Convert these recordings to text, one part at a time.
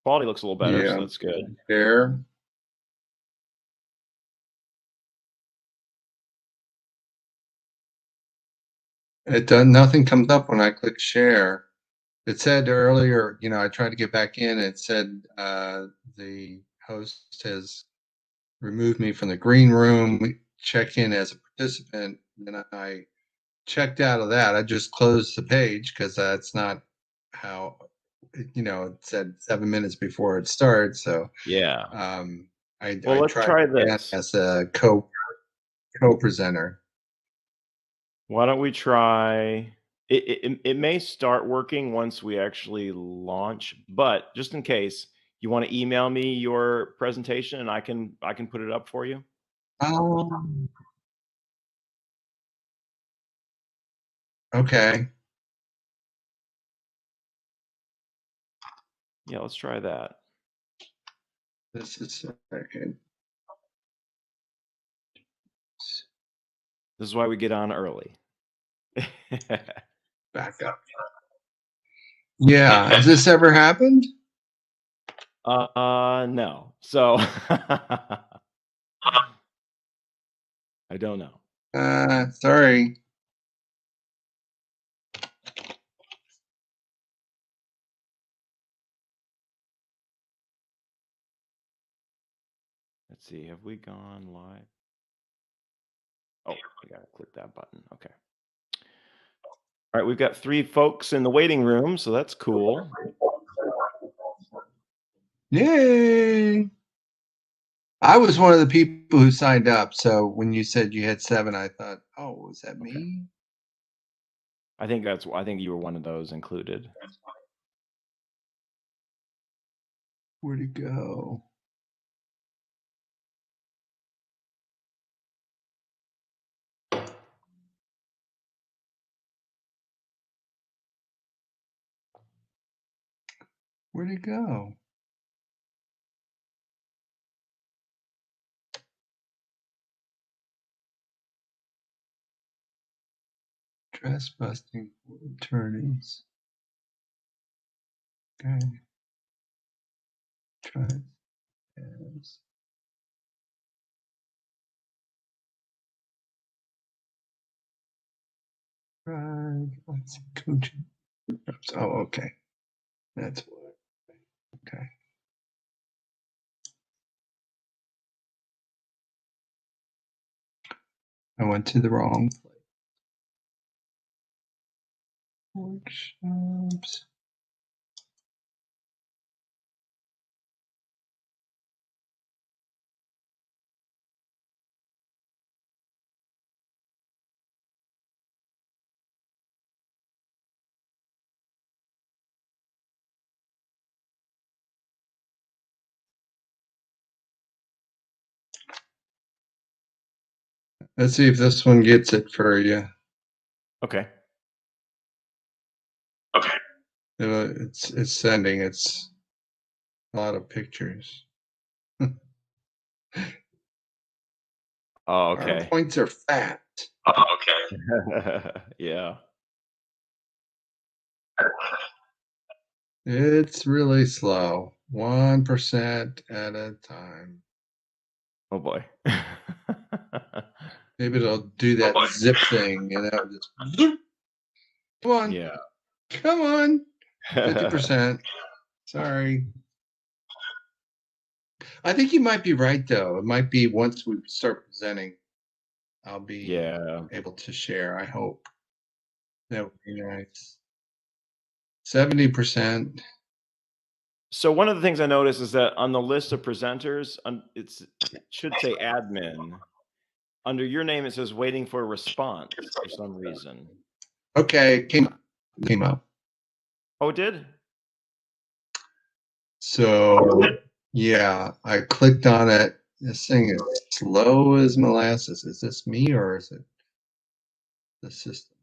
Quality looks a little better, Yeah. so that's good. Share. It does, nothing comes up when I click share. It said earlier, I tried to get back in. It said the host has removed me from the green room, check in as a participant. Then I checked out of that. I just closed the page because that's not how, it said 7 minutes before it starts. So Yeah. I Let's tried try again this. as a co-presenter. Why don't we try it may start working once we actually launch, but just in case, you wanna email me your presentation and I can put it up for you? Um, okay. Yeah, let's try that. This is okay. This is why we get on early. Back up. Yeah. Has this ever happened? No. So I don't know. Sorry. Let's see, have we gone live? Oh, I gotta click that button. Okay. All right, we've got 3 folks in the waiting room, so that's cool. Yay. I was one of the people who signed up. So when you said you had 7, I thought, oh, was that Okay. me? I think you were one of those included. Where'd it go? Where'd it go? Dress busting attorneys. Okay. Try as. Right. Let's see. Coaching. Oops. Oh, okay. That's what. Okay. I went to the wrong place. Workshops. Let's see if this one gets it for you. Okay. It's sending. It's a lot of pictures. Oh, okay. PowerPoints are fat. Yeah. It's really slow. 1% at a time. Oh boy. Maybe it'll do that zip thing, just zoop. Come on. Yeah. Come on. 50%. Sorry. I think you might be right though. It might be once we start presenting, I'll be Yeah. able to share. I hope. That would be nice. 70%. So one of the things I noticed is that on the list of presenters, it should say admin. Under your name, it says waiting for a response for some reason. Okay, came up. Oh, it did? So yeah, I clicked on it. This thing is slow as molasses. Is this me or is it the system?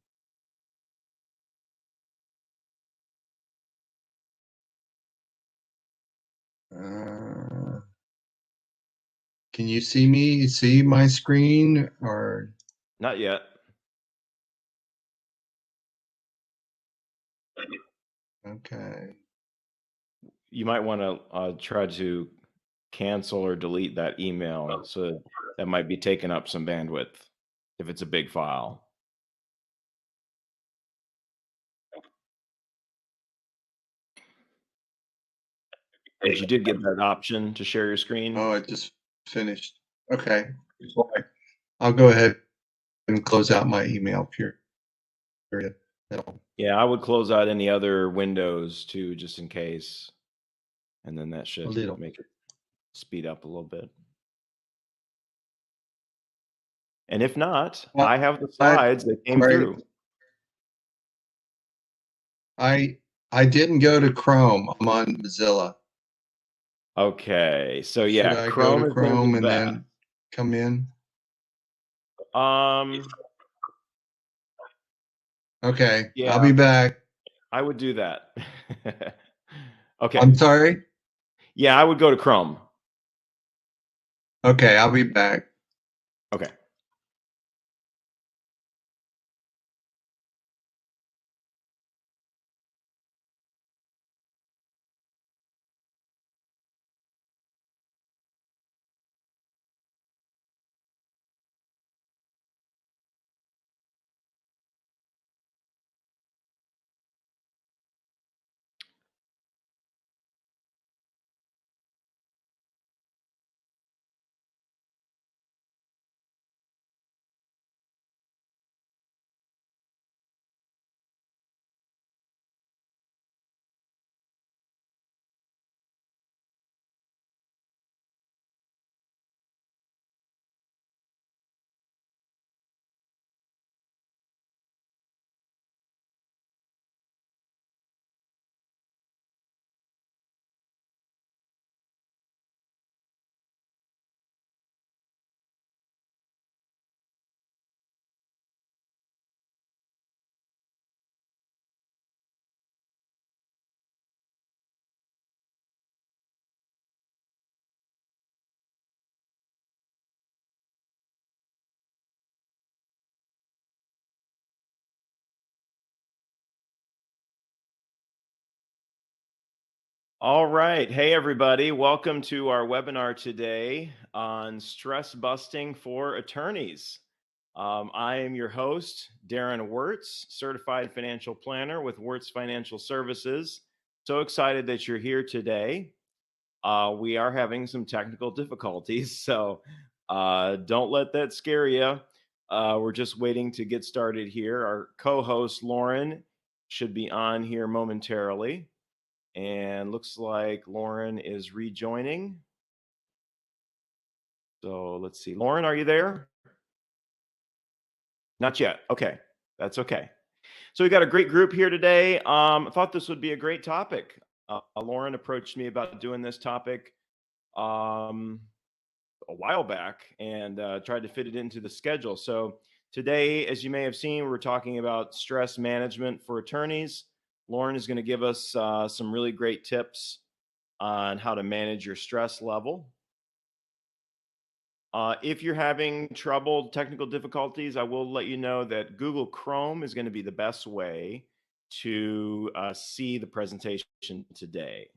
Can you see me? See my screen or? Not yet. Okay. you might want to try to cancel or delete that email. So that might be taking up some bandwidth if it's a big file. Because you did get that option to share your screen. Oh, I just finished. Okay. I'll go ahead and close out my email period. That'll Yeah, I would close out any other windows too, just in case. And then that a should little. make it speed up a little bit. And if not, I have the I slides that came right. through. I didn't go to Chrome. I'm on Mozilla. Okay, so Should yeah, I go Chrome to is gonna be Chrome the and best. then come in? Um, Okay, I'll yeah, be back. I would do that. I'm Okay. sorry? Yeah, I would go to Chrome. Okay, I'll be back. Okay. All right. Hey, everybody. Welcome to our webinar today on stress busting for attorneys. I am your host, Darren Wirtz, certified financial planner with Wirtz Financial Services. So excited that you're here today. We are having some technical difficulties, so don't let that scare you. We're just waiting to get started here. Our co host, Lauren, should be on here momentarily. And looks like Lauren is rejoining. So let's see. Lauren, are you there? Not yet. Okay. That's okay. So we got a great group here today. I thought this would be a great topic. Lauren approached me about doing this topic um, a while back and tried to fit it into the schedule. So today, as you may have seen, we're talking about stress management for attorneys. Lauren is going to give us some really great tips on how to manage your stress level. If you're having trouble, technical difficulties, I will let you know that Google Chrome is going to be the best way to see the presentation today.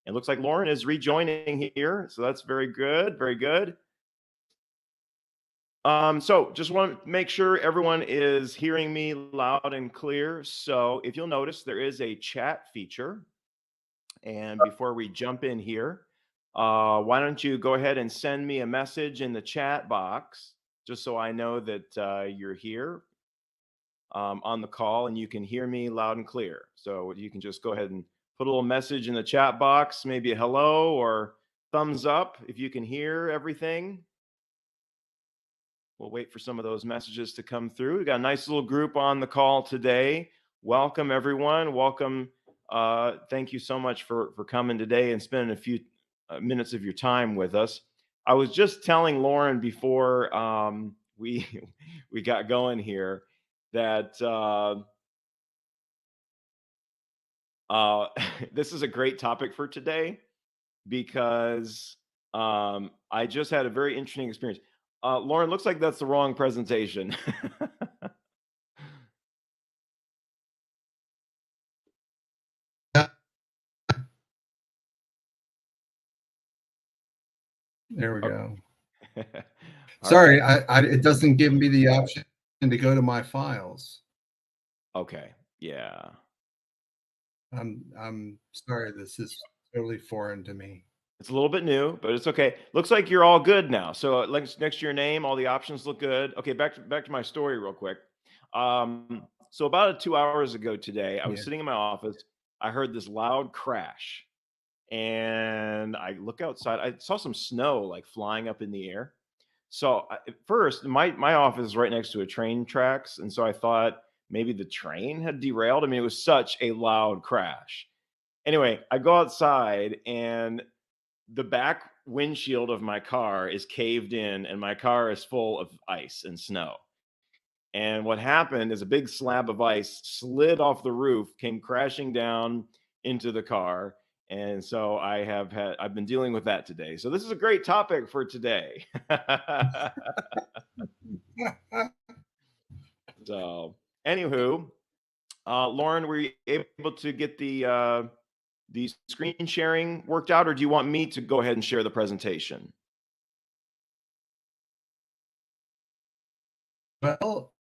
It looks like Lauren is rejoining here, so that's very good, very good. So just want to make sure everyone is hearing me loud and clear. So if you'll notice, there is a chat feature. And before we jump in here, why don't you go ahead and send me a message in the chat box, just so I know that you're here on the call and you can hear me loud and clear. So you can just go ahead and put a little message in the chat box, maybe a hello or thumbs up if you can hear everything. We'll wait for some of those messages to come through. We got a nice little group on the call today. Welcome, everyone. Welcome. Thank you so much for coming today and spending a few minutes of your time with us. I was just telling Lauren before we we got going here that this is a great topic for today because I just had a very interesting experience. Lauren, looks like that's the wrong presentation. There we go. Okay. All Sorry, right. it doesn't give me the option to go to my files. Okay. Yeah. I'm sorry, this is totally foreign to me. It's a little bit new, but it's okay. Looks like you're all good now. So next to your name, all the options look good. Okay, back to my story real quick. So about 2 hours ago today, I was Yeah. sitting in my office. I heard this loud crash, and I look outside. I saw some snow like flying up in the air. So at first, my office is right next to a train tracks, and so I thought maybe the train had derailed. I mean, it was such a loud crash. Anyway, I go outside and the back windshield of my car is caved in and my car is full of ice and snow. And what happened is a big slab of ice slid off the roof, came crashing down into the car. And so I've been dealing with that today. So this is a great topic for today. So anywho, Lauren, were you able to get the screen sharing worked out, or do you want me to go ahead and share the presentation? Well,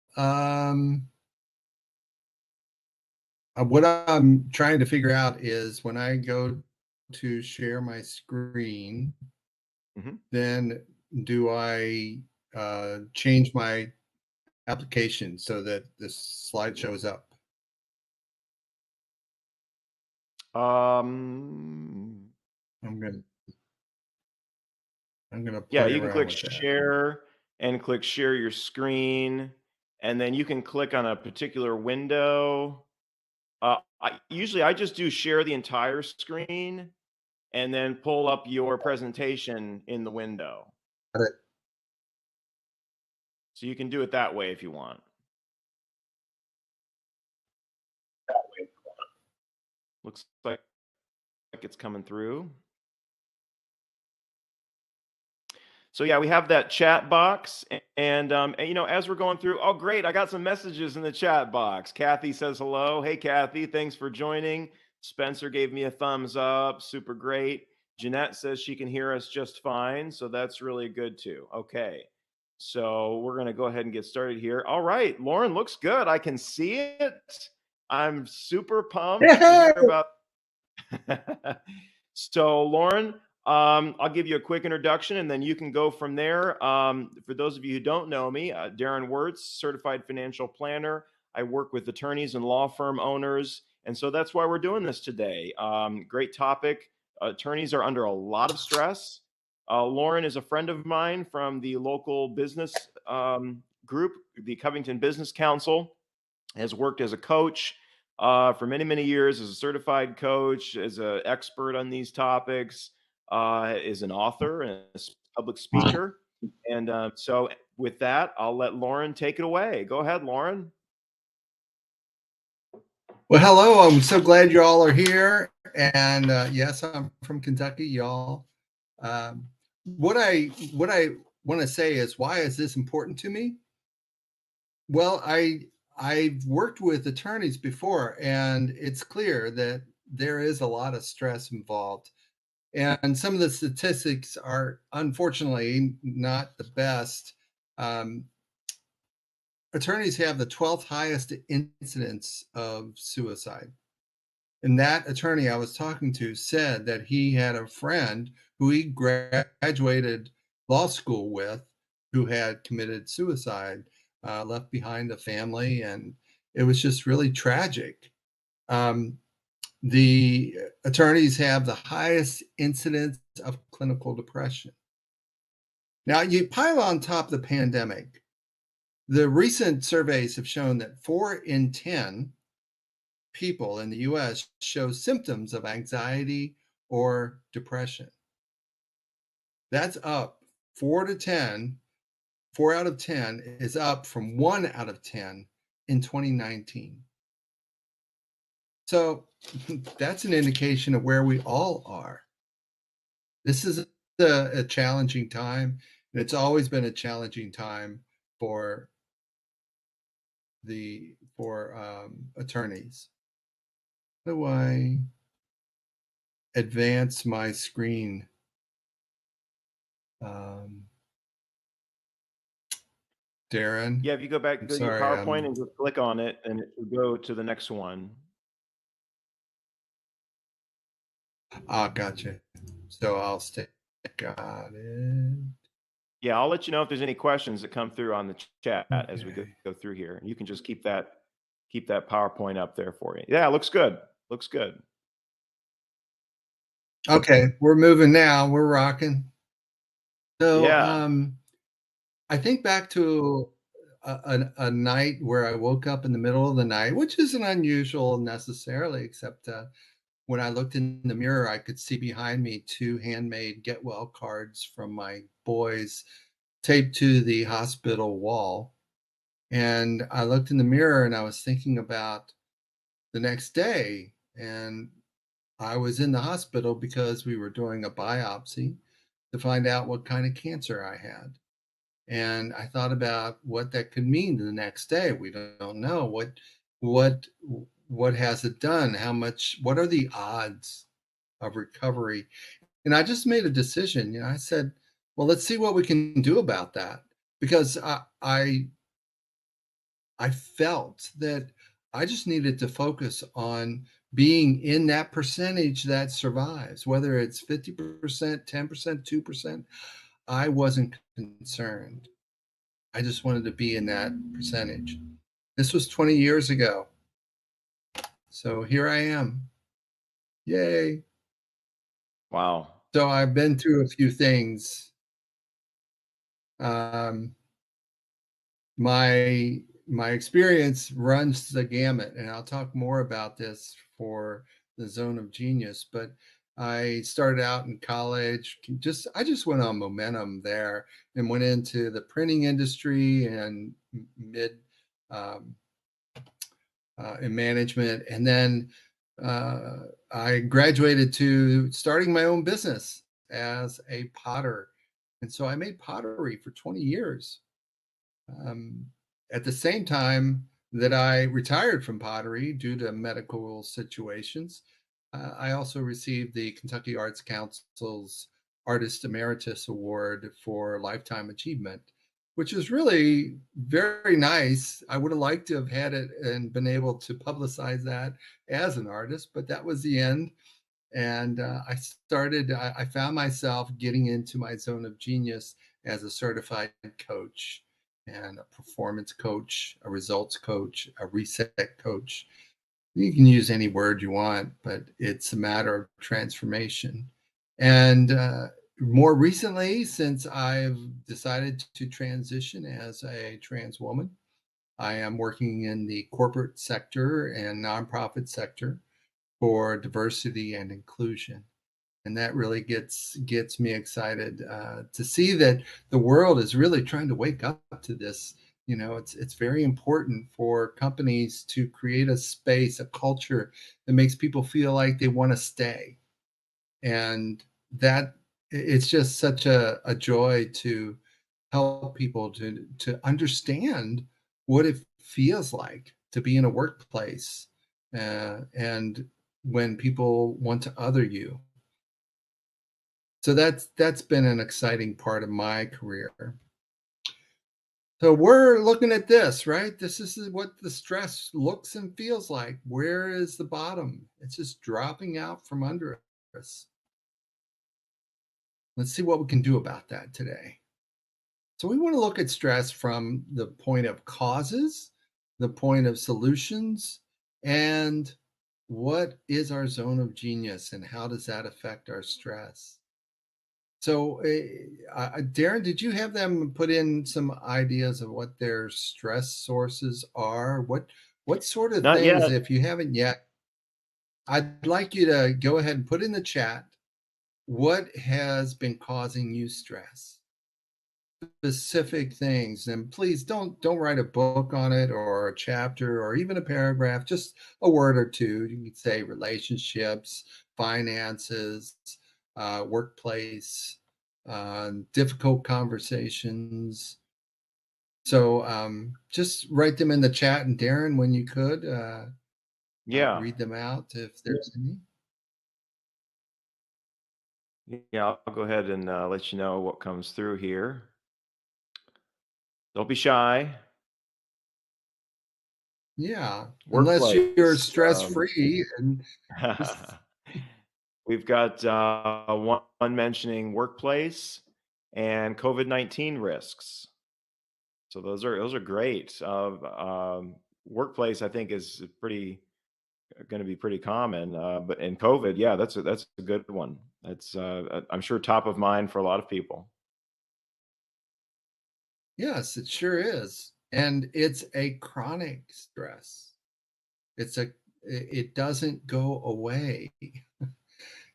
what I'm trying to figure out is when I go to share my screen, Mhm. then do I change my application so that this slide shows up? Um, I'm gonna I'm gonna yeah, play you can around click with that. share and click share your screen, and then you can click on a particular window. Usually I just do share the entire screen and then pull up your presentation in the window. Got it. So you can do it that way if you want. Looks like it's coming through. So yeah, we have that chat box, and as we're going through, oh great, I got some messages in the chat box. Kathy says hello. Hey Kathy, thanks for joining. Spencer gave me a thumbs up. Super great. Jeanette says she can hear us just fine, so that's really good too. Okay, so we're gonna go ahead and get started here. All right, Lauren looks good. I can see it. I'm super pumped to hear Yay! about So, Lauren, I'll give you a quick introduction and then you can go from there. For those of you who don't know me, Darren Wirtz, certified financial planner. I work with attorneys and law firm owners. And so that's why we're doing this today. Great topic. Attorneys are under a lot of stress. Lauren is a friend of mine from the local business group, the Covington Business Council, has worked as a coach for many, many years as a certified coach, as an expert on these topics, is an author and a public speaker. And so, with that, I'll let Lauren take it away. Go ahead, Lauren. Well, hello. I'm so glad you all are here. And yes, I'm from Kentucky, y'all. Um, what I want to say is, why is this important to me? Well, I've worked with attorneys before, and it's clear that there is a lot of stress involved. And some of the statistics are unfortunately not the best. Um, Attorneys have the 12th highest incidence of suicide. And that attorney I was talking to said that he had a friend who he graduated law school with who had committed suicide, left behind a family, and it was just really tragic. Um, the attorneys have the highest incidence of clinical depression. Now, you pile on top the pandemic, the recent surveys have shown that 4 in 10 people in the US show symptoms of anxiety or depression. That's up 4 to 10. 4 out of 10 is up from 1 out of 10 in 2019. So that's an indication of where we all are. This is a challenging time, and it's always been a challenging time for attorneys. How do I advance my screen? Um, Darren, Yeah, if you go back I'm to your sorry. PowerPoint and just click on it, and it should go to the next one. Gotcha. So I'll stay. Got it. Yeah, I'll let you know if there's any questions that come through on the chat as we Okay. go through here. You can just keep that PowerPoint up there for you. Yeah, looks good. Looks good. Okay, we're moving now. We're rocking. So, Yeah. I think back to a night where I woke up in the middle of the night, which isn't unusual necessarily, except when I looked in the mirror, I could see behind me two handmade get well cards from my boys taped to the hospital wall. And I looked in the mirror and I was thinking about the next day. And I was in the hospital because we were doing a biopsy to find out what kind of cancer I had. And I thought about what that could mean the next day. We don't know what what has it done? How much? What are the odds of recovery? And I just made a decision. I said, well, let's see what we can do about that because I felt that I just needed to focus on being in that percentage that survives, whether it's 50%, 10%, 2%. I wasn't concerned. I just wanted to be in that percentage. This was 20 years ago. So here I am. Yay. Wow. So I've been through a few things. Um, my experience runs the gamut, and I'll talk more about this for the zone of genius. But I started out in college. I just went on momentum there and went into the printing industry and mid um, in management. And then I graduated to starting my own business as a potter. And so I made pottery for 20 years. Um, at the same time that I retired from pottery due to medical situations, I also received the Kentucky Arts Council's Artist Emeritus Award for Lifetime Achievement, which is really very nice. I would have liked to have had it and been able to publicize that as an artist, but that was the end. And I found myself getting into my zone of genius as a certified coach and a performance coach, a results coach, a reset coach. You can use any word you want, but it's a matter of transformation. And more recently, since I've decided to transition as a trans woman, I am working in the corporate sector and nonprofit sector for diversity and inclusion. And that really gets me excited to see that the world is really trying to wake up to this. It's very important for companies to create a space, a culture that makes people feel like they want to stay, and that it's just such a joy to help people to understand what it feels like to be in a workplace, and when people want to other you. So that's been an exciting part of my career. So we're looking at this, right? This is what the stress looks and feels like. Where is the bottom? It's just dropping out from under us. Let's see what we can do about that today. So we want to look at stress from the point of causes, the point of solutions, and what is our zone of genius and how does that affect our stress? So, Darren, did you have them put in some ideas of what their stress sources are? What sort of Not things, yet. if you haven't yet, I'd like you to go ahead and put in the chat what has been causing you stress, specific things, and please don't write a book on it or a chapter or even a paragraph, just a word or two. You could say relationships, finances, workplace, difficult conversations. So just write them in the chat, and Darren, when you could, Yeah. read them out if there's any. Yeah, I'll go ahead and let you know what comes through here. Don't be shy. Yeah, unless you're Workplace. stress free and just We've got one mentioning workplace and COVID-19 risks. So those are great. Workplace, I think, is pretty going to be pretty common. But in COVID, yeah, that's a good one. That's I'm sure top of mind for a lot of people. yes, it sure is. And it's a chronic stress. It's a it doesn't go away.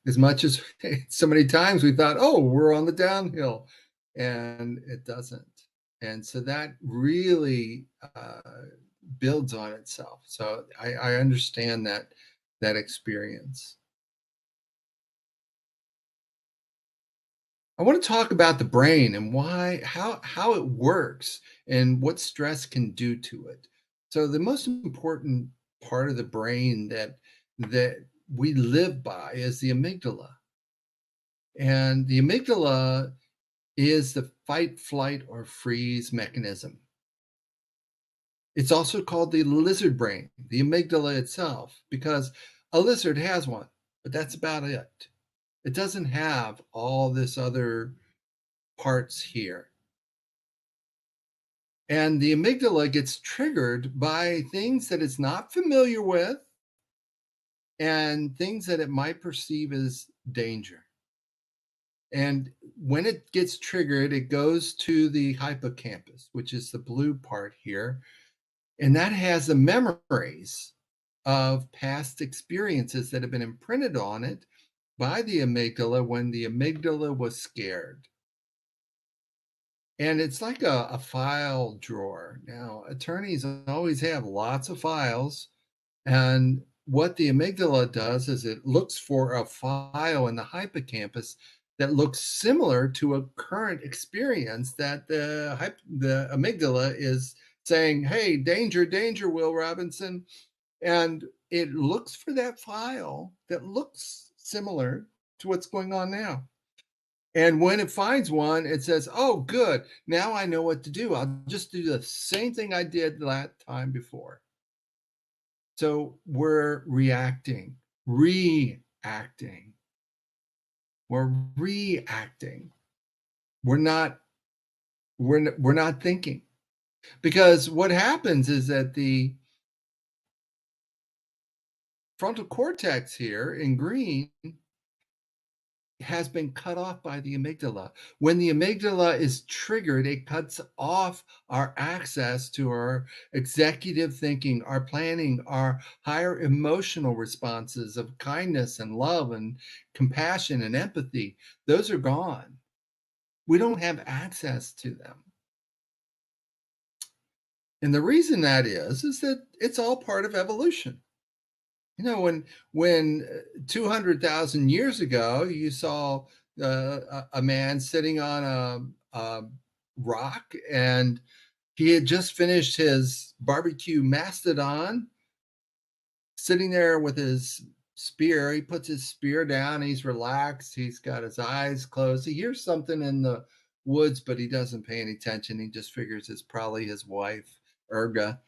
As much as so many times we thought, "Oh, we're on the downhill," and it doesn't. And so that really, builds on itself. So I understand that experience. I want to talk about the brain and why how it works and what stress can do to it. So the most important part of the brain that we live by is the amygdala. And the amygdala is the fight, flight, or freeze mechanism. It's also called the lizard brain, the amygdala itself, because a lizard has one, but that's about it. It doesn't have all this other parts here. And the amygdala gets triggered by things that it's not familiar with and things that it might perceive as danger. And when it gets triggered, it goes to the hippocampus, which is the blue part here. And that has the memories of past experiences that have been imprinted on it by the amygdala when the amygdala was scared. And it's like a file drawer. Now, attorneys always have lots of files. And what the amygdala does is it looks for a file in the hippocampus that looks similar to a current experience that the amygdala is saying, "Hey, danger, danger, Will Robinson." And it looks for that file that looks similar to what's going on now. And when it finds one, it says, "Oh, good. Now I know what to do. I'll just do the same thing I did that time before." So we're reacting. We're reacting. We're not we're not thinking. Because what happens is that the frontal cortex here in green has been cut off by the amygdala. When the amygdala is triggered, it cuts off our access to our executive thinking, our planning, our higher emotional responses of kindness and love and compassion and empathy. Those are gone. We don't have access to them. And the reason that is that it's all part of evolution. You know, when 200,000 years ago, you saw a man sitting on a rock, and he had just finished his barbecue mastodon, sitting there with his spear. He puts his spear down. He's relaxed. He's got his eyes closed. He hears something in the woods, but he doesn't pay any attention. He just figures it's probably his wife, Erga,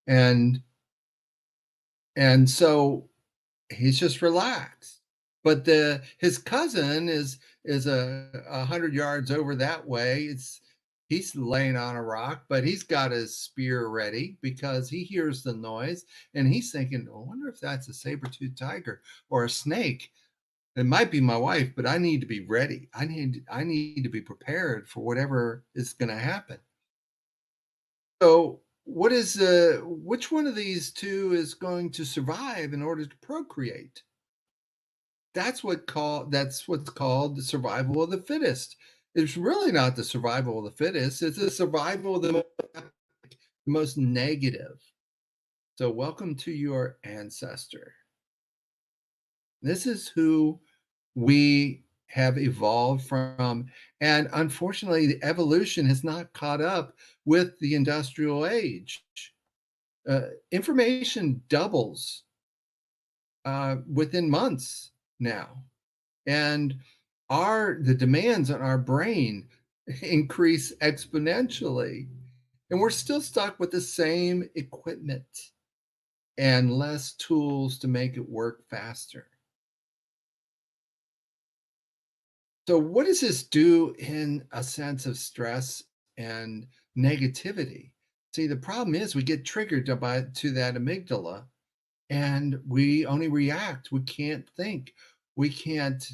and so he's just relaxed. But the his cousin is a 100 yards over that way. He's laying on a rock, but he's got his spear ready because he hears the noise and he's thinking, "I wonder if that's a saber-toothed tiger or a snake. It might be my wife, but I need to be ready. I need to be prepared for whatever is going to happen." So, which one of these two is going to survive in order to procreate? That's what's called the survival of the fittest. It's really not the survival of the fittest, it's the survival of the most negative. So welcome to your ancestor. This is who we have evolved from, and unfortunately, the evolution has not caught up with the industrial age. Information doubles within months now, and the demands on our brain increase exponentially, and we're still stuck with the same equipment and less tools to make it work faster. So, what does this do in a sense of stress and negativity? See, the problem is we get triggered to that amygdala and we only react. We can't think. We can't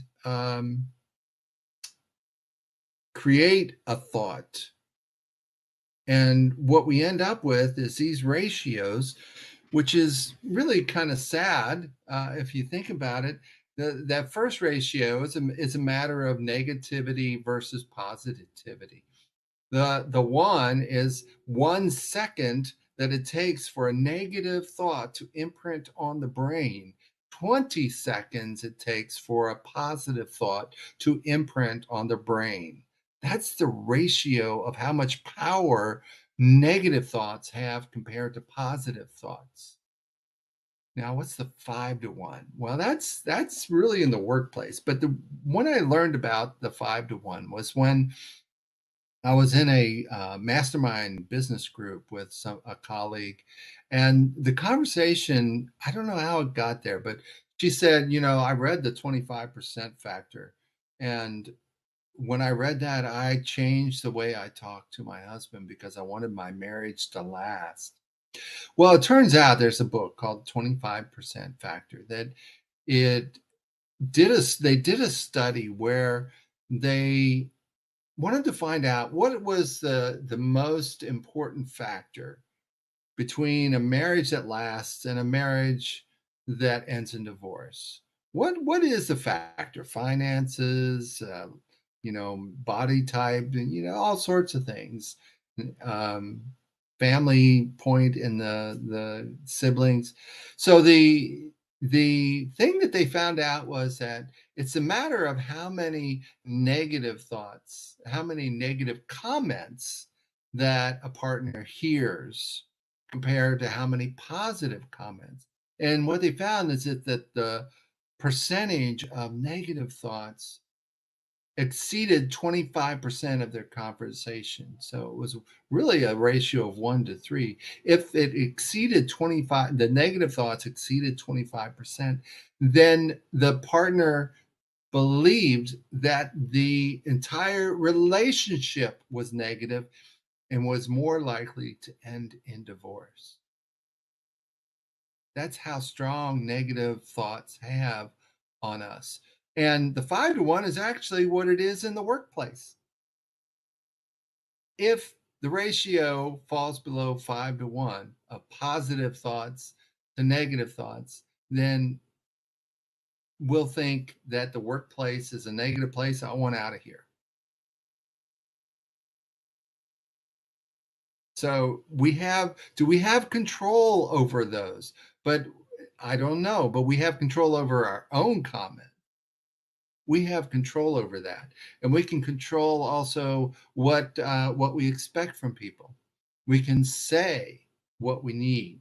create a thought. And what we end up with is these ratios, which is really kind of sad if you think about it. That first ratio is a matter of negativity versus positivity. The one is 1 second that it takes for a negative thought to imprint on the brain. 20 seconds it takes for a positive thought to imprint on the brain. That's the ratio of how much power negative thoughts have compared to positive thoughts. Now, what's the 5 to 1? Well, that's really in the workplace. But the one I learned about the 5 to 1 was when I was in a mastermind business group with a colleague, and the conversation, I don't know how it got there, but she said, I read the 25% factor. And when I read that, I changed the way I talked to my husband because I wanted my marriage to last. Well, it turns out there's a book called 25% Factor that it they did a study where they wanted to find out what was the most important factor between a marriage that lasts and a marriage that ends in divorce. What is the factor? Finances, body type, and all sorts of things. Um, Family point in the siblings. So the thing that they found out was that it's a matter of how many negative thoughts, how many negative comments that a partner hears compared to how many positive comments. And what they found is that the percentage of negative thoughts exceeded 25% of their conversation. So it was really a ratio of 1 to 3. If it exceeded 25, the negative thoughts exceeded 25%, then the partner believed that the entire relationship was negative and was more likely to end in divorce. That's how strong negative thoughts have on us. And the 5 to 1 is actually what it is in the workplace. If the ratio falls below 5 to 1 of positive thoughts to negative thoughts, then we'll think that the workplace is a negative place. I want out of here. So do we have control over those? But I don't know, but we have control over our own comment. We have control over that, and we can control also what we expect from people. We can say what we need.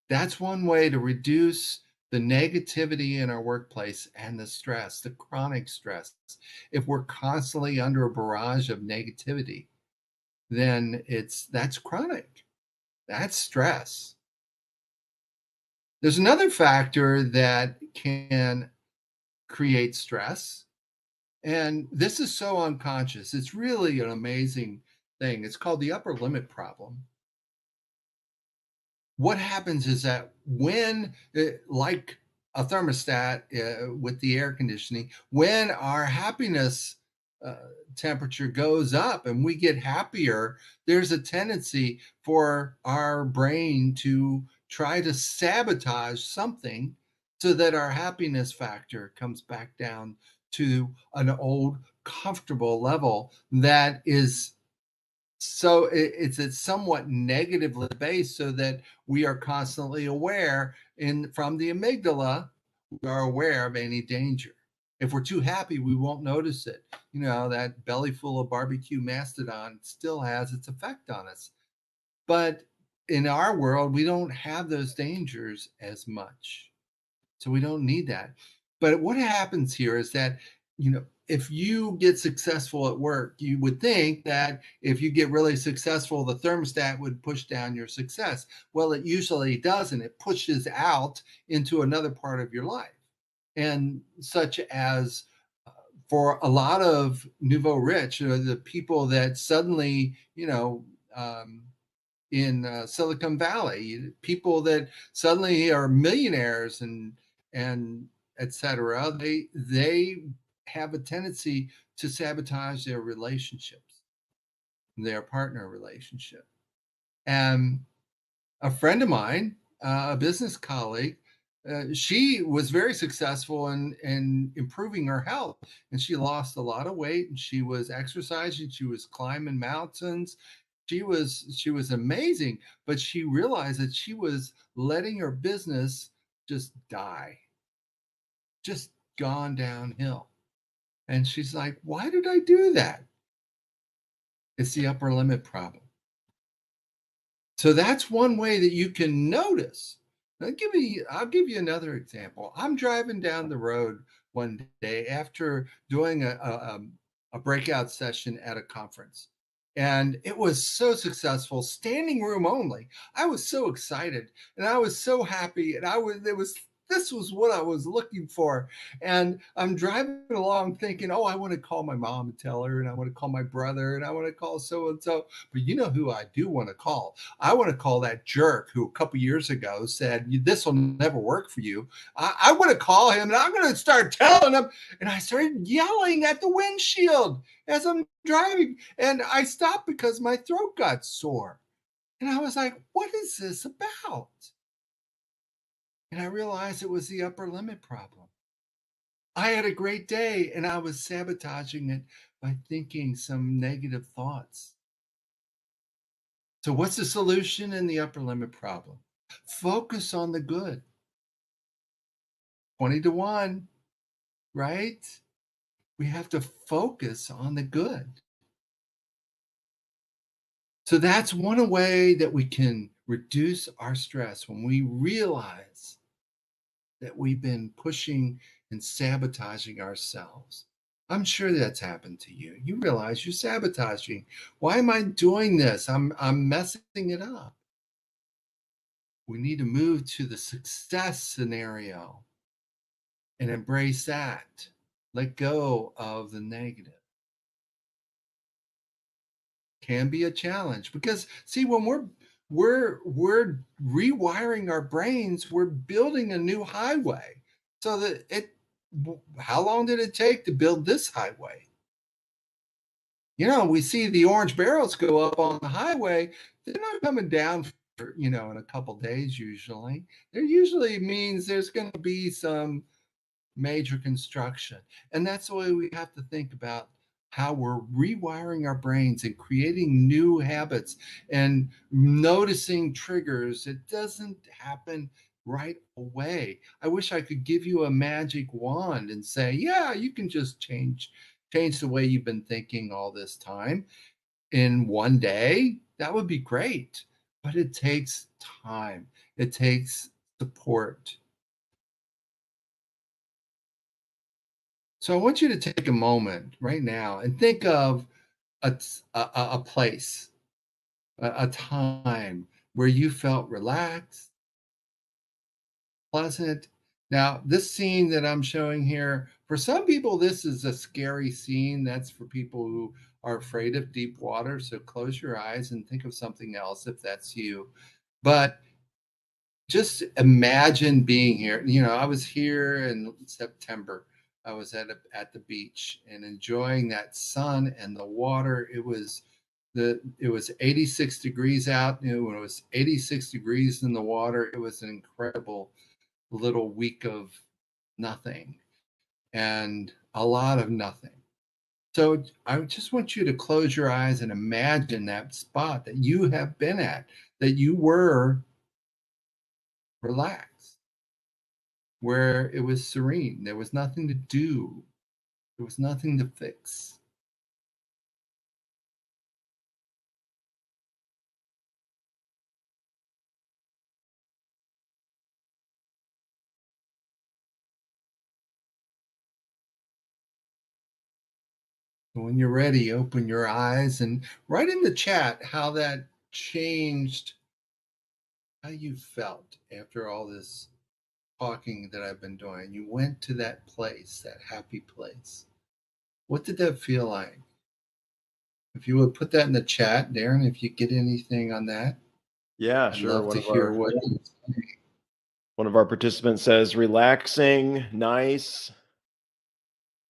That's one way to reduce the negativity in our workplace and the stress, the chronic stress. If we're constantly under a barrage of negativity, then that's chronic. That's stress. There's another factor that can create stress. And this is so unconscious. It's really an amazing thing. It's called the upper limit problem. What happens is that when, like a thermostat with the air conditioning, when our happiness uh, temperature goes up and we get happier, there's a tendency for our brain to try to sabotage something so that our happiness factor comes back down to an old comfortable level that is it's a somewhat negatively based so that we are constantly aware from the amygdala, we are aware of any danger. If we're too happy, we won't notice it. That belly full of barbecue mastodon still has its effect on us. But in our world, we don't have those dangers as much. So we don't need that. But what happens here is that if you get successful at work, you would think that if you get really successful, the thermostat would push down your success. Well, it usually doesn't. It pushes out into another part of your life. And such as uh, for a lot of nouveau rich, the people that suddenly, in Silicon Valley, people that suddenly are millionaires and etc. They have a tendency to sabotage their relationships, their partner relationship. And a friend of mine, a business colleague, she was very successful in improving her health, and she lost a lot of weight. And she was exercising, she was climbing mountains, she was amazing. But she realized that she was letting her business just die, just gone downhill. And she's like, "Why did I do that?" It's the upper limit problem. So that's one way that you can notice. I'll give you another example. I'm driving down the road one day after doing a breakout session at a conference. And it was so successful, standing room only. I was so excited and I was so happy. And this was what I was looking for. And I'm driving along thinking, oh, I want to call my mom and tell her, and I want to call my brother, and I want to call so and so. But you know who I do want to call? I want to call that jerk who a couple years ago said, "This will never work for you." I want to call him and I'm going to start telling him. And I started yelling at the windshield as I'm driving. And I stopped because my throat got sore. And I was like, what is this about? And I realized it was the upper limit problem. I had a great day and I was sabotaging it by thinking some negative thoughts. So, what's the solution in the upper limit problem? Focus on the good. 20 to 1, right? We have to focus on the good. So, that's one way that we can reduce our stress when we realize that we've been pushing and sabotaging ourselves. I'm sure that's happened to you. You realize you're sabotaging. Why am I doing this? I'm messing it up. We need to move to the success scenario and embrace that. Let go of the negative. Can be a challenge because see, when we're rewiring our brains, we're building a new highway. So that it how long did it take to build this highway? We see the orange barrels go up on the highway. They're not coming down for, in a couple days usually. There usually means there's going to be some major construction. And that's the way we have to think about how we're rewiring our brains and creating new habits and noticing triggers. It doesn't happen right away. I wish I could give you a magic wand and say, yeah, you can just change the way you've been thinking all this time in one day. That would be great. But it takes time. It takes support. So I want you to take a moment right now and think of a place, a time where you felt relaxed, pleasant. Now, this scene that I'm showing here, for some people, this is a scary scene. That's for people who are afraid of deep water. So close your eyes and think of something else if that's you. But just imagine being here. I was here in September. I was at the beach and enjoying that sun and the water. It was 86 degrees out. When it was 86 degrees in the water, it was an incredible little week of nothing and a lot of nothing. So I just want you to close your eyes and imagine that spot that you have been at, that you were relaxed, where it was serene. There was nothing to do, there was nothing to fix. When you're ready, open your eyes and write in the chat how that changed how you felt after all this talking that I've been doing. You went to that place, that happy place. What did that feel like? If you would put that in the chat, Darren, if you get anything on that, Yeah, I'd sure. love to hear what you say. One of our participants says relaxing, nice.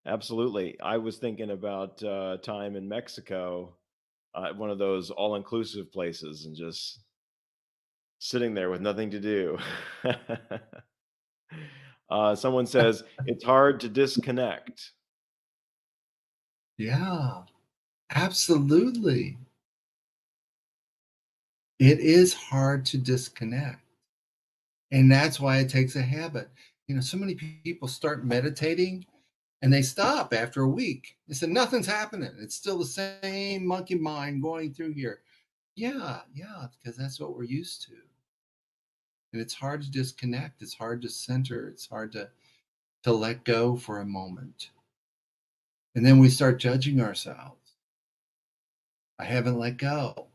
Absolutely. I was thinking about time in Mexico, one of those all-inclusive places, and just sitting there with nothing to do. Someone says it's hard to disconnect. Yeah, absolutely. It is hard to disconnect. And that's why it takes a habit. So many people start meditating and they stop after a week. They said, nothing's happening. It's still the same monkey mind going through here. Yeah, yeah, because that's what we're used to. And it's hard to disconnect. It's hard to center. It's hard to let go for a moment. And then we start judging ourselves. I haven't let go.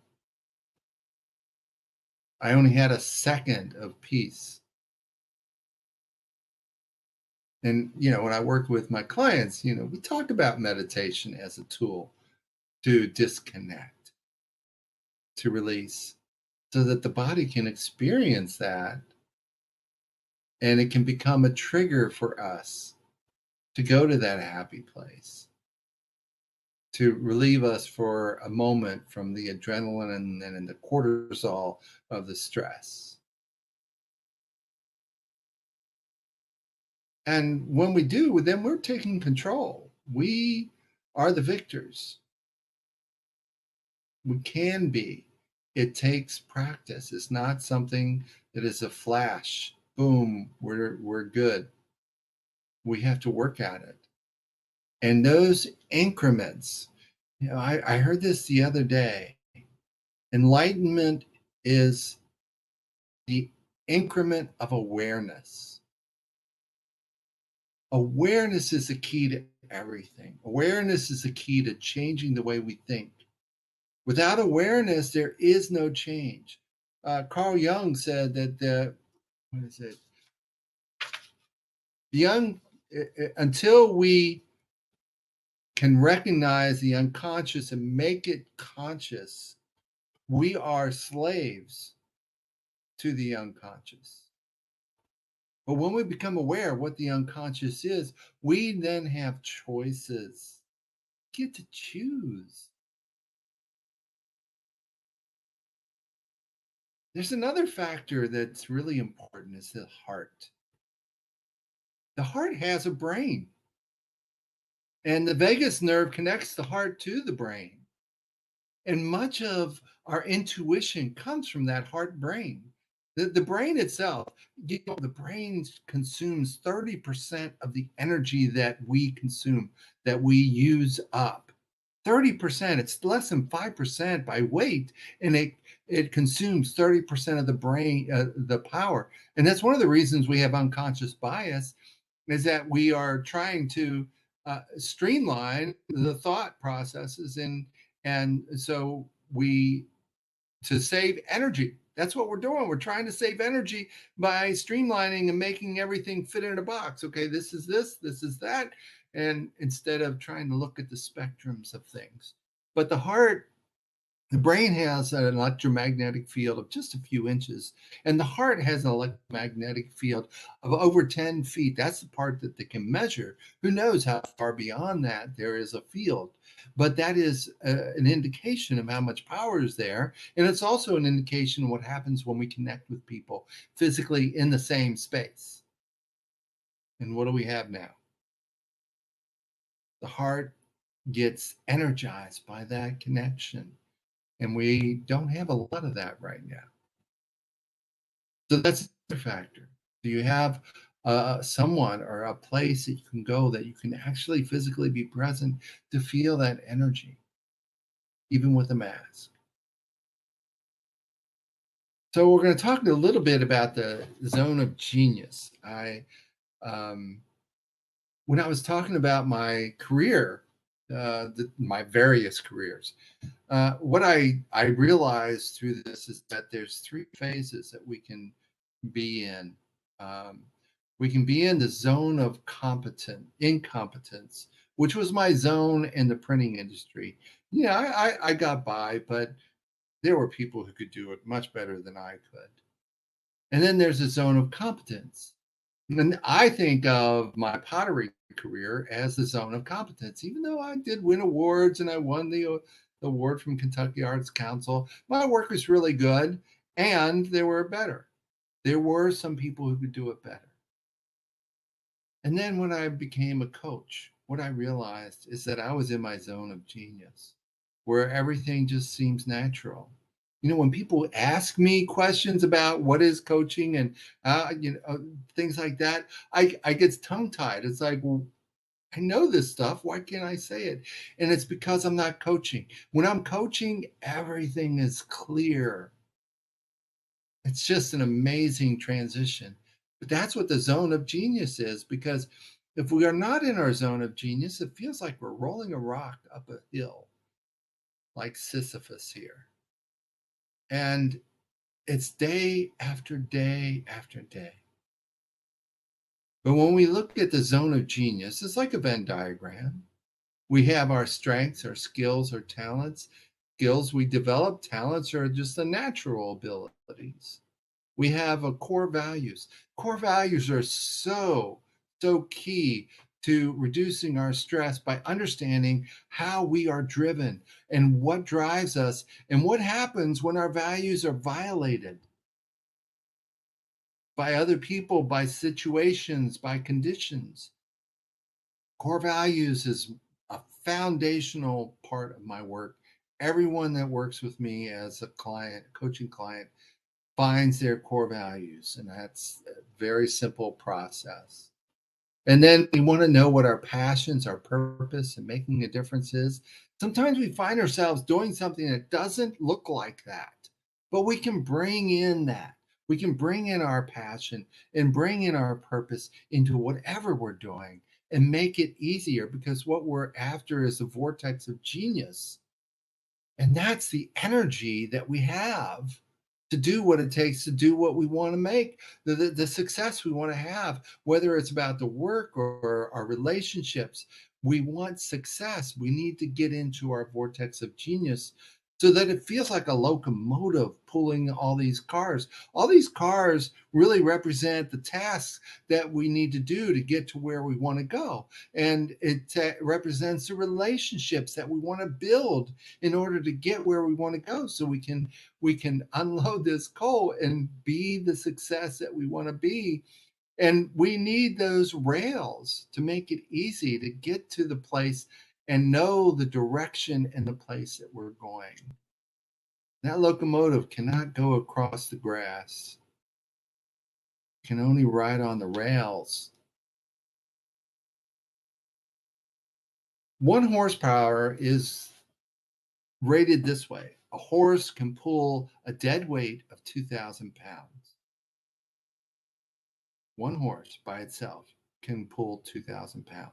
I only had a second of peace. And, when I work with my clients, we talk about meditation as a tool to disconnect, to release, so that the body can experience that and it can become a trigger for us to go to that happy place, to relieve us for a moment from the adrenaline and the cortisol of the stress. And when we do, then we're taking control. We are the victors. We can be. It takes practice. It's not something that is a flash. Boom, we're good. We have to work at it. And those increments, I heard this the other day. Enlightenment is the increment of awareness. Awareness is the key to everything. Awareness is the key to changing the way we think. Without awareness, there is no change. Carl Jung said that what is it? Until we can recognize the unconscious and make it conscious, we are slaves to the unconscious. But when we become aware of what the unconscious is, we then have choices. We get to choose. There's another factor that's really important is the heart. The heart has a brain, and the vagus nerve connects the heart to the brain. And much of our intuition comes from that heart brain. The brain itself, the brain consumes 30% of the energy that we consume, that we use up. 30%, it's less than 5% by weight, and it consumes 30% of the brain, the power. And that's one of the reasons we have unconscious bias is that we are trying to streamline the thought processes and so we to save energy. That's what we're doing. We're trying to save energy by streamlining and making everything fit in a box. Okay, this is this is that, and instead of trying to look at the spectrums of things. But the brain has an electromagnetic field of just a few inches, and the heart has an electromagnetic field of over 10 feet. That's the part that they can measure. Who knows how far beyond that there is a field? But that is an indication of how much power is there. And it's also an indication of what happens when we connect with people physically in the same space. And what do we have now? The heart gets energized by that connection. And we don't have a lot of that right now. So that's a factor. Do you have someone or a place that you can go that you can actually physically be present to feel that energy, even with a mask? So we're going to talk a little bit about the zone of genius. When I was talking about my career my various careers. What I realized through this is that there's three phases that we can be in. Um, we can be in the zone of incompetence, which was my zone in the printing industry. Yeah, I got by, but there were people who could do it much better than I could. And then there's a zone of competence. And I think of my pottery career as the zone of competence. Even though I did win awards and I won the award from Kentucky Arts Council, my work was really good and they were better. There were some people who could do it better. And then when I became a coach, what I realized is that I was in my zone of genius, where everything just seems natural. When people ask me questions about what is coaching and things like that, I get tongue tied. It's like, well, I know this stuff. Why can't I say it? And it's because I'm not coaching. When I'm coaching, everything is clear. It's just an amazing transition. But that's what the zone of genius is, because if we are not in our zone of genius, it feels like we're rolling a rock up a hill, like Sisyphus here. And it's day after day after day. But when we look at the zone of genius, it's like a Venn diagram. We have our strengths, our skills, our talents. Skills we develop, talents are just the natural abilities. We have a core values. Core values are so key to reducing our stress by understanding how we are driven and what drives us and what happens when our values are violated by other people, by situations, by conditions. Core values is a foundational part of my work. Everyone that works with me as a client, coaching client, finds their core values, and that's a very simple process. And then we want to know what our passions, our purpose, and making a difference is. Sometimes we find ourselves doing something that doesn't look like that, but we can bring in that. We can bring in our passion and bring in our purpose into whatever we're doing and make it easier, because what we're after is a vortex of genius. And that's the energy that we have to do what it takes to do what we want to make, the success we want to have, whether it's about the work or our relationships. We want success. We need to get into our vortex of genius so that it feels like a locomotive pulling all these cars. All these cars really represent the tasks that we need to do to get to where we want to go. And it represents the relationships that we want to build in order to get where we want to go, so we can unload this coal and be the success that we want to be. And we need those rails to make it easy to get to the place and know the direction and the place that we're going. That locomotive cannot go across the grass. It can only ride on the rails. 1 horsepower is rated this way: a horse can pull a dead weight of 2,000 pounds. 1 horse by itself can pull 2,000 pounds.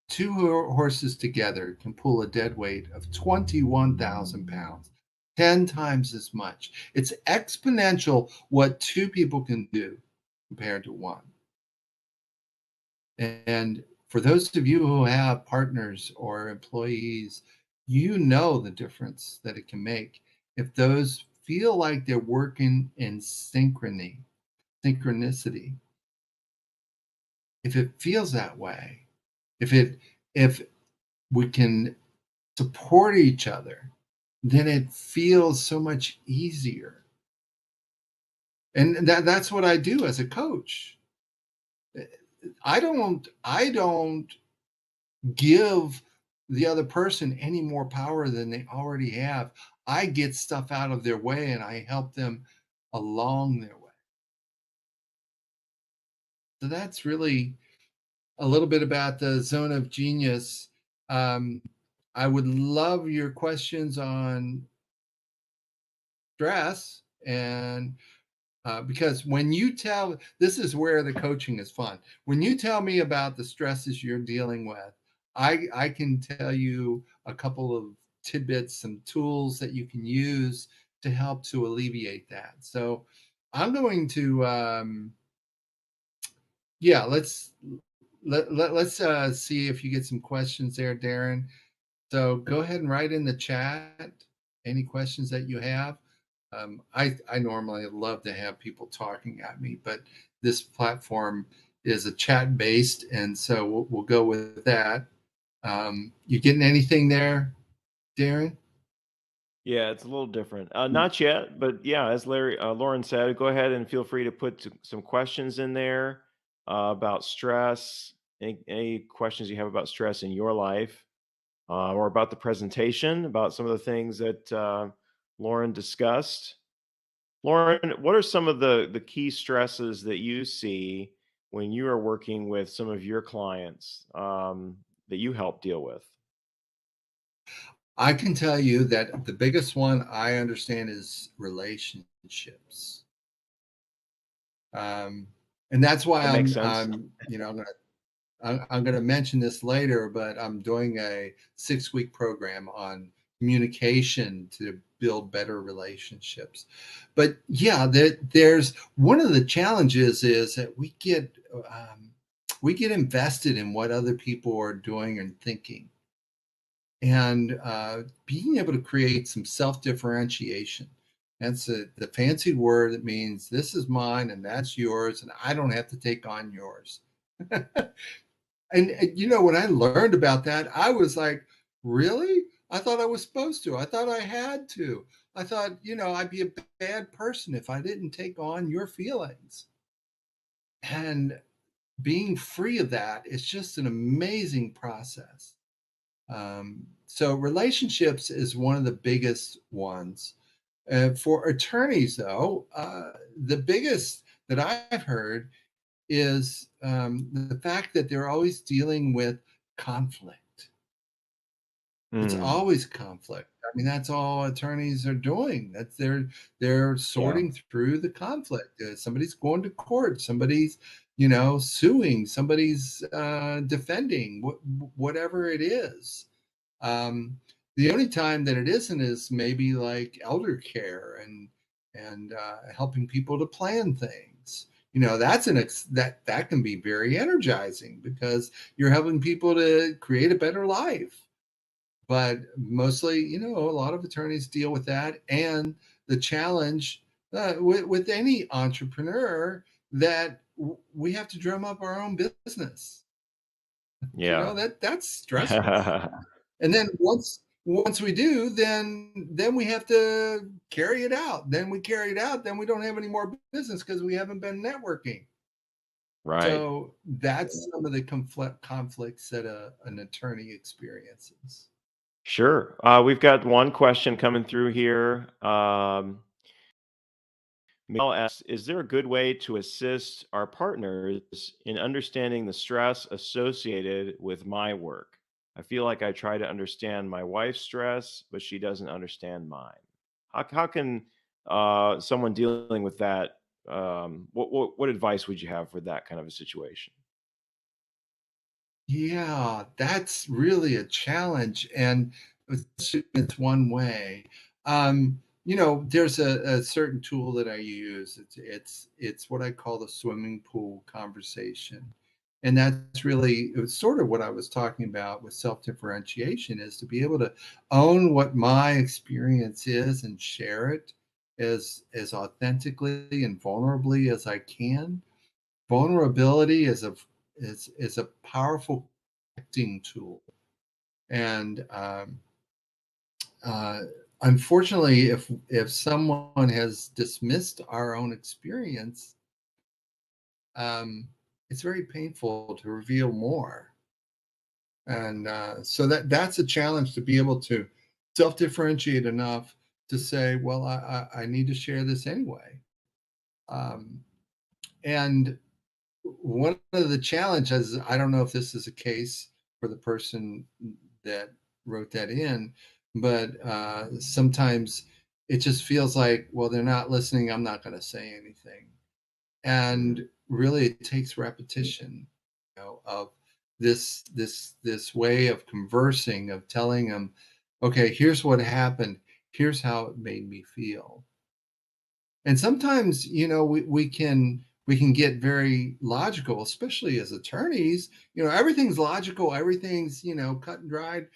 Two horses together can pull a dead weight of 21,000 pounds, 10 times as much. It's exponential what two people can do compared to one. And for those of you who have partners or employees, you know the difference that it can make if those feel like they're working in synchronicity. If it feels that way, if we can support each other, then it feels so much easier. And that's what I do as a coach. I don't give the other person any more power than they already have. I get stuff out of their way and I help them along their way. So that's really a little bit about the zone of genius. Um, I would love your questions on stress, and because when you tell, this is where the coaching is fun. When you tell me about the stresses you're dealing with, I can tell you a couple of tidbits, some tools that you can use to help to alleviate that. So I'm going to yeah, let's see if you get some questions there, Darren. So go ahead and write in the chat any questions that you have. I normally love to have people talking at me, but this platform is a chat based, and so we'll go with that. You getting anything there, Darren? Yeah, it's a little different. Not yet, but yeah, as Lauren said, go ahead and feel free to put some questions in there about stress. Any questions you have about stress in your life, or about the presentation, about some of the things that Lauren discussed. Lauren, what are some of the key stresses that you see when you are working with some of your clients that you help deal with? I can tell you that the biggest one I understand is relationships. Um, and that's why That makes sense. I'm going to mention this later, but I'm doing a 6-week program on communication to build better relationships. But yeah, there's one of the challenges is that we get invested in what other people are doing and thinking, and being able to create some self differentiation. That's the fancy word that means this is mine and that's yours, and I don't have to take on yours. And when I learned about that, I was like, really? I thought I was supposed to. I thought I had to. I thought, I'd be a bad person if I didn't take on your feelings. And being free of that is just an amazing process. So relationships is one of the biggest ones. For attorneys, though, the biggest that I've heard is the fact that they're always dealing with conflict. It's Mm, always conflict. I mean, that's all attorneys are doing. That's they're yeah, sorting through the conflict. Somebody's going to court. Somebody's suing. Somebody's defending. Whatever it is. Um, the only time that it isn't is maybe like elder care and helping people to plan things. That's that can be very energizing because you're helping people to create a better life. But mostly, a lot of attorneys deal with that and the challenge with any entrepreneur that we have to drum up our own business. yeah. That's stressful. And then once we do, then we have to carry it out. Then we carry it out, then we don't have any more business because we haven't been networking. Right. So that's some of the conflicts that an attorney experiences. Sure. We've got one question coming through here. Miguel asks, is there a good way to assist our partners in understanding the stress associated with my work? I feel like I try to understand my wife's stress, but she doesn't understand mine. How can someone dealing with that, what advice would you have for that kind of a situation? Yeah, that's really a challenge, and it's one way. There's a certain tool that I use. It's what I call the swimming pool conversation, and that's really it was sort of what I was talking about with self differentiation is to be able to own what my experience is and share it as authentically and vulnerably as I can. Vulnerability is a powerful acting tool, and uh, unfortunately, if someone has dismissed our own experience, um, it's very painful to reveal more, and so that's a challenge to be able to self differentiate enough to say, well, I need to share this anyway, um, and one of the challenges, I don't know if this is a case for the person that wrote that in, but sometimes it just feels like, well, they're not listening. I'm not going to say anything. Mm, And really, it takes repetition, of this way of conversing, of telling them, okay, here's what happened, here's how it made me feel. And sometimes, we can get very logical, especially as attorneys. Everything's logical, everything's, cut and dried.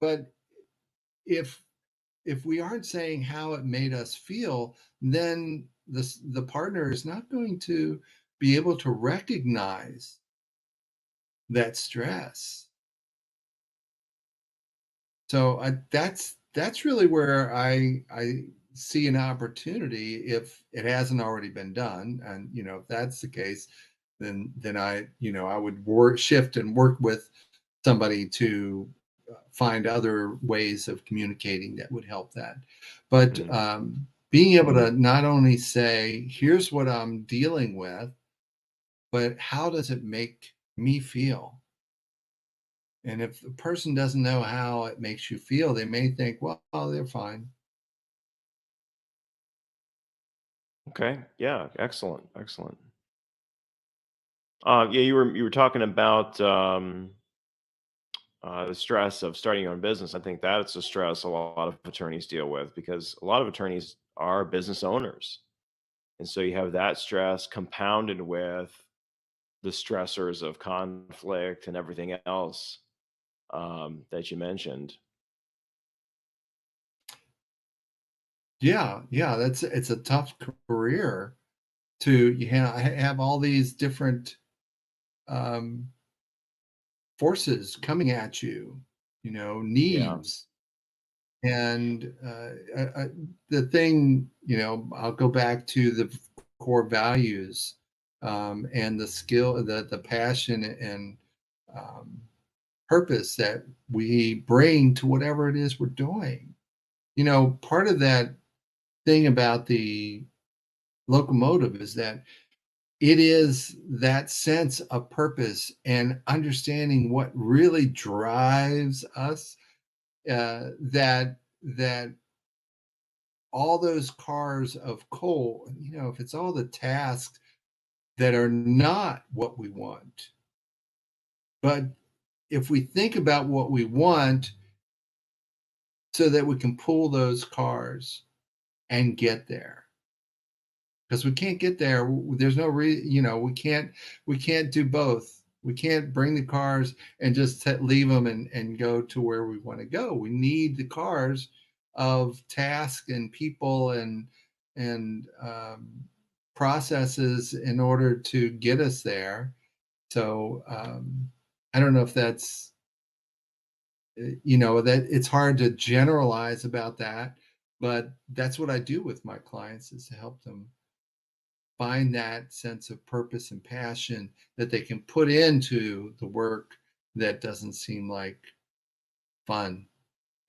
But if we aren't saying how it made us feel, then the partner is not going to be able to recognize that stress. So that's really where I see an opportunity, if it hasn't already been done. And if that's the case, then I would shift and work with somebody to find other ways of communicating that would help that. But Mhm. being able to not only say, here's what I'm dealing with, but how does it make me feel? And if the person doesn't know how it makes you feel, they may think, well, they're fine. Okay. Yeah. Excellent. Excellent. Yeah, you were talking about the stress of starting your own business. I think that's a stress a lot of attorneys deal with, because a lot of attorneys are business owners, and so you have that stress compounded with the stressors of conflict and everything else that you mentioned. Yeah, yeah, it's a tough career to have all these different um, forces coming at you, Yeah. needs. And the thing, I'll go back to the core values, and the skill, the passion, and um, purpose that we bring to whatever it is we're doing. Part of that thing about the locomotive is that it is that sense of purpose and understanding what really drives us, that all those cars of coal, if it's all the tasks that are not what we want, but if we think about what we want so that we can pull those cars and get there, because we can't get there. There's no we can't do both. We can't bring the cars and just leave them and go to where we want to go. We need the cars of task and people and processes in order to get us there. So I don't know if that's that it's hard to generalize about that, but that's what I do with my clients, is to help them find that sense of purpose and passion that they can put into the work that doesn't seem like fun.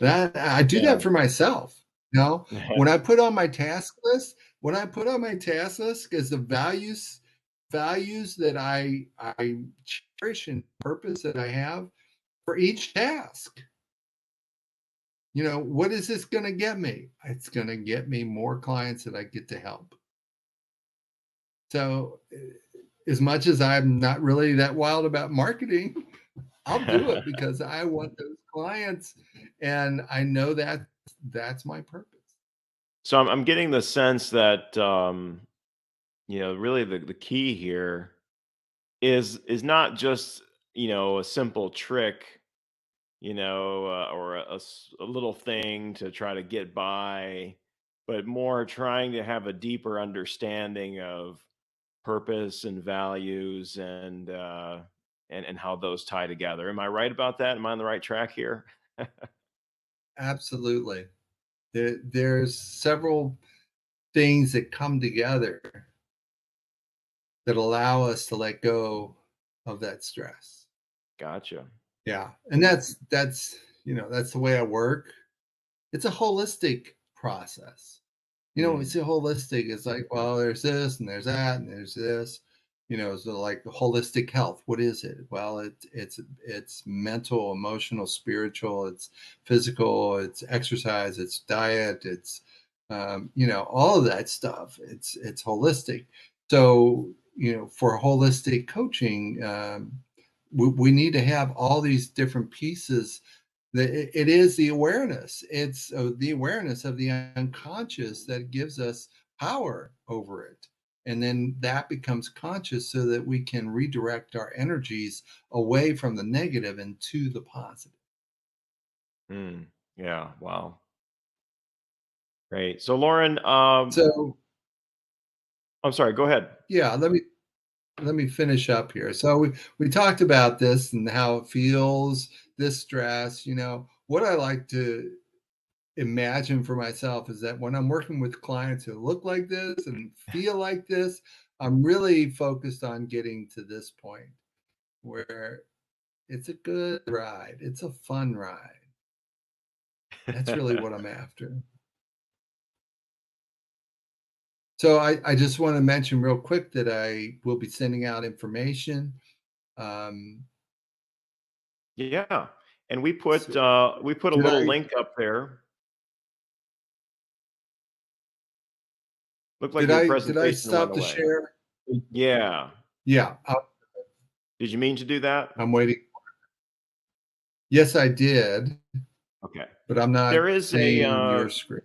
That I do Yeah. that for myself. When I put on my task list, is the values that I cherish and purpose that I have for each task. What is this going to get me? It's going to get me more clients that I get to help. So, as much as I'm not really that wild about marketing, I'll do it because I want those clients, and I know that that's my purpose. So I'm getting the sense that really the key here is not just a simple trick, or a little thing to try to get by, but more trying to have a deeper understanding of purpose and values and how those tie together. Am I right about that? Am I on the right track here? Absolutely. There's several things that come together that allow us to let go of that stress. Gotcha. Yeah, and that's the way I work. It's a holistic process. It's Mm, a holistic. It's like, well, there's this and there's that and there's this. So like holistic health. What is it? Well, it's mental, emotional, spiritual. It's physical. It's exercise. It's diet. It's all of that stuff. It's holistic. So for holistic coaching, we need to have all these different pieces. It is the awareness. It's the awareness of the unconscious that gives us power over it. And then that becomes conscious so that we can redirect our energies away from the negative and to the positive. Mm, yeah. Wow. Great. So, Lauren, So, I'm sorry. Go ahead. yeah, let me finish up here. So we talked about this and how it feels, this stress, what I like to imagine for myself is that when I'm working with clients who look like this and feel like this, I'm really focused on getting to this point where it's a good ride. It's a fun ride. That's really what I'm after. So I just want to mention real quick that I will be sending out information. Um, Yeah. And so we put a did little I link up there. Looked like did your I presentation went stop the away. share? Yeah. Yeah, Did you mean to do that? I'm waiting. Yes, I did, Okay. but I'm not There is a seeing your screen.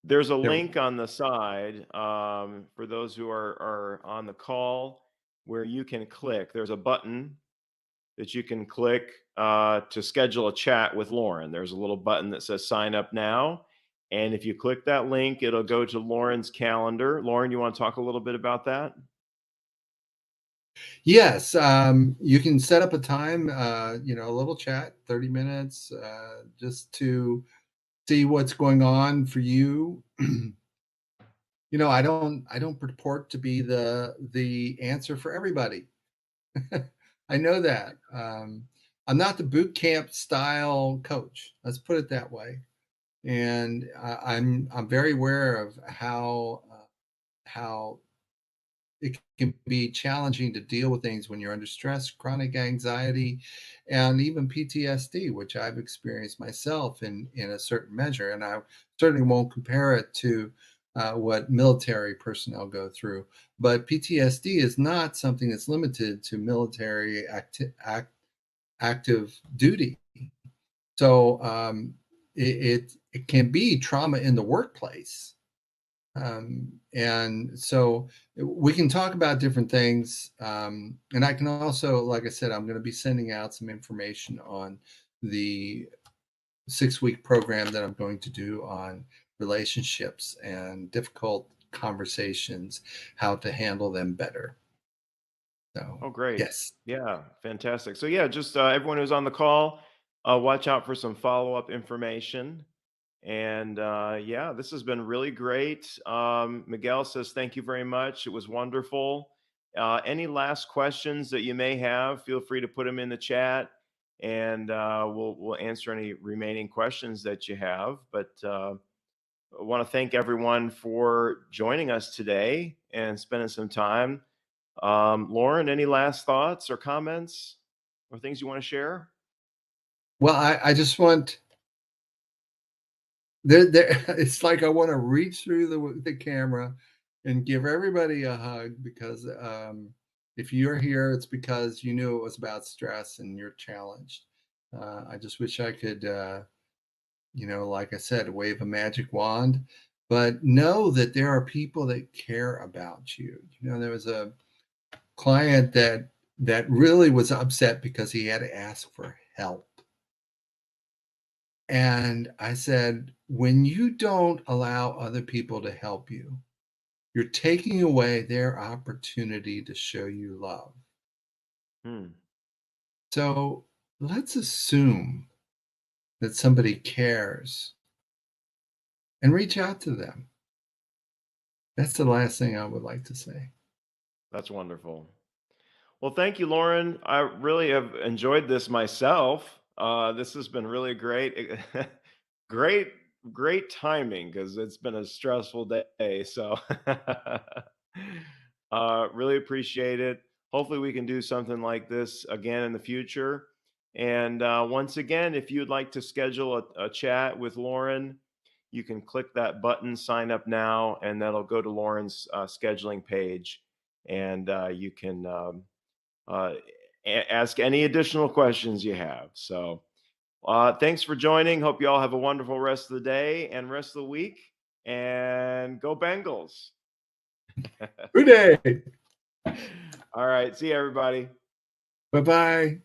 there's a There. link on the side for those who are on the call where you can click. There's a button that you can click to schedule a chat with Lauren. There's a little button that says sign up now. And if you click that link, it'll go to Lauren's calendar. Lauren, you want to talk a little bit about that? Yes, you can set up a time, a little chat, 30 minutes, just to see what's going on for you. I don't purport to be the answer for everybody. I know that. I'm not the boot camp style coach. Let's put it that way. And I'm very aware of how it can be challenging to deal with things when you're under stress, chronic anxiety, and even PTSD, which I've experienced myself in a certain measure. And I certainly won't compare it to what military personnel go through. But PTSD is not something that's limited to military active duty. So it can be trauma in the workplace, and so we can talk about different things. And I can also, like I said, I'm going to be sending out some information on the 6-week program that I'm going to do on relationships and difficult conversations, how to handle them better. So, Oh, great. yes. Yeah, fantastic. So, yeah, just everyone who's on the call, watch out for some follow up information. And yeah, this has been really great. Miguel says, thank you very much. It was wonderful. Any last questions that you may have, feel free to put them in the chat and we'll answer any remaining questions that you have. But I want to thank everyone for joining us today and spending some time. Lauren, any last thoughts or comments or things you want to share? Well, I just want there it's like I wanna reach through the camera and give everybody a hug because, if you're here, it's because you knew it was about stress and you're challenged. I just wish I could, like I said, wave a magic wand, but know that there are people that care about you. There was a client that really was upset because he had to ask for help. And I said, when you don't allow other people to help you, you're taking away their opportunity to show you love. Hmm, So let's assume that somebody cares and reach out to them. That's the last thing I would like to say. that's wonderful. Well, thank you, Lauren. I really have enjoyed this myself. This has been really great. great, great timing because it's been a stressful day. So, really appreciate it. Hopefully, we can do something like this again in the future. And once again, if you'd like to schedule a chat with Lauren, you can click that button, sign up now, and that'll go to Lauren's scheduling page. And you can uh, ask any additional questions you have. So thanks for joining. Hope you all have a wonderful rest of the day and rest of the week. And go Bengals. Good day. All right. See you, everybody. Bye-bye.